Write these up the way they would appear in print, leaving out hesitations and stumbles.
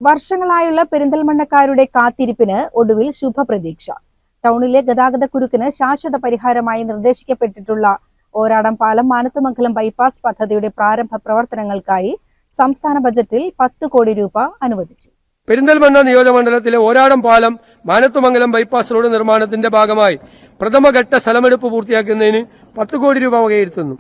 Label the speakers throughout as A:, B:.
A: വർഷങ്ങളായുള്ള പെരിന്തൽമണ്ണക്കാരുടെ കാത്തിരിപ്പിന് ഒടുവിൽ ശുഭപ്രതീക്ഷ. ടൗണിലെ ഗതാഗതക്കുരുക്കിന് ശാശ്വത പരിഹാരമായി നിർദ്ദേശിക്കപ്പെട്ടിട്ടുള്ള ഓരാടം പാലം മാനത്തുമംഗലം ബൈപ്പാസ് പദ്ധതിയുടെ പ്രാരംഭ പ്രവർത്തനങ്ങൾക്കായി സംസ്ഥാന ബജറ്റിൽ 10 കോടി രൂപ അനുവദിച്ചു.
B: പെരിന്തൽമണ്ണ നിയോജകമണ്ഡലത്തിലെ ഓരാടം പാലം മാനത്തുമംഗലം ബൈപ്പാസ് റോഡ് നിർമ്മാണത്തിന്റെ ഭാഗമായി പ്രഥമഘട്ട സ്ഥലമെടുപ്പ് പൂർത്തിയാക്കുന്നതിന് 10 കോടി രൂപ വകയിരുത്തുന്നു.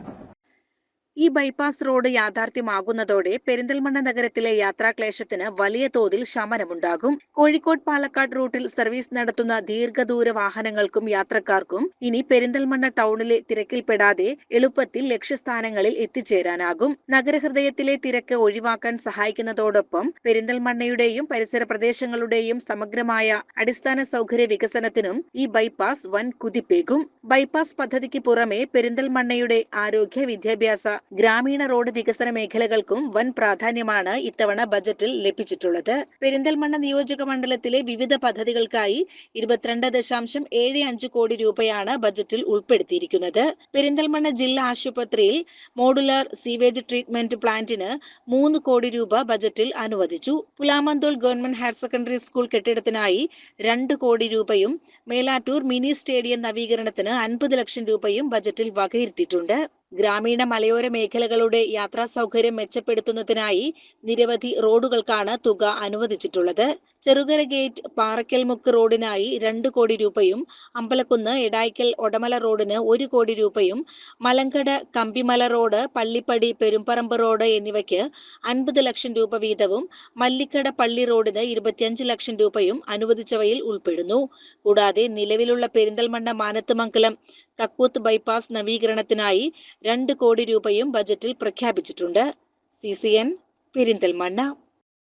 A: ഈ ബൈപ്പാസ് റോഡ് യാഥാർത്ഥ്യമാകുന്നതോടെ പെരിന്തൽമണ്ണ നഗരത്തിലെ യാത്രാക്ലേശത്തിന് വലിയ തോതിൽ ശമനമുണ്ടാകും. കോഴിക്കോട് പാലക്കാട് റൂട്ടിൽ സർവീസ് നടത്തുന്ന ദീർഘദൂര വാഹനങ്ങൾക്കും യാത്രക്കാർക്കും ഇനി പെരിന്തൽമണ്ണ ടൗണിലെ തിരക്കിൽപ്പെടാതെ എളുപ്പത്തിൽ ലക്ഷ്യസ്ഥാനങ്ങളിൽ എത്തിച്ചേരാനാകും. നഗരഹൃദയത്തിലെ തിരക്ക് ഒഴിവാക്കാൻ സഹായിക്കുന്നതോടൊപ്പം പെരിന്തൽമണ്ണയുടെയും പരിസര പ്രദേശങ്ങളുടെയും സമഗ്രമായ അടിസ്ഥാന സൗകര്യ വികസനത്തിനും ഈ ബൈപ്പാസ് വൻ കുതിപ്പേകും. ബൈപ്പാസ് പദ്ധതിക്ക് പുറമെ പെരിന്തൽമണ്ണയുടെ ആരോഗ്യ, വിദ്യാഭ്യാസ, ഗ്രാമീണ റോഡ് വികസന മേഖലകൾക്കും വൻ പ്രാധാന്യമാണ് ഇത്തവണ ബജറ്റിൽ ലഭിച്ചിട്ടുള്ളത്. പെരിന്തൽമണ്ണ നിയോജക മണ്ഡലത്തിലെ വിവിധ പദ്ധതികൾക്കായി 22.75 കോടി രൂപയാണ് ബജറ്റിൽ ഉൾപ്പെടുത്തിയിരിക്കുന്നത്. പെരിന്തൽമണ്ണ ജില്ലാ ആശുപത്രിയിൽ മോഡുലാർ സീവേജ് ട്രീറ്റ്മെന്റ് പ്ലാന്റിന് 3 കോടി രൂപ ബജറ്റിൽ അനുവദിച്ചു. Pulamanthole government higher secondary school കെട്ടിടത്തിനായി 2 കോടി രൂപയും മേലാറ്റൂർ മിനി സ്റ്റേഡിയം നവീകരണത്തിന് 50 ലക്ഷം രൂപയും ബജറ്റിൽ വകയിരുത്തിയിട്ടുണ്ട്. ഗ്രാമീണ മലയോര മേഖലകളുടെ യാത്രാ സൗകര്യം മെച്ചപ്പെടുത്തുന്നതിനായി നിരവധി റോഡുകൾക്കാണ് തുക അനുവദിച്ചിട്ടുള്ളത്. ചെറുകര ഗേറ്റ് പാറക്കൽമുക്ക് റോഡിനായി 2 കോടി രൂപയും അമ്പലക്കുന്ന് എടായ്ക്കൽ ഒടമല റോഡിന് 1 കോടി രൂപയും മലങ്കട കമ്പിമല റോഡ് പള്ളിപ്പടി പെരുമ്പറമ്പ് റോഡ് എന്നിവയ്ക്ക് 50 ലക്ഷം രൂപ വീതവും മല്ലിക്കട പള്ളി റോഡിന് 25 ലക്ഷം രൂപയും അനുവദിച്ചവയിൽ ഉൾപ്പെടുന്നു. കൂടാതെ നിലവിലുള്ള പെരിന്തൽമണ്ണ മാനത്തുമംഗലം കക്കൂത്ത് ബൈപ്പാസ് നവീകരണത്തിനായി 2 കോടി രൂപയും ബജറ്റിൽ പ്രഖ്യാപിച്ചിട്ടുണ്ട്. CCN പെരിന്തൽമണ്ണ.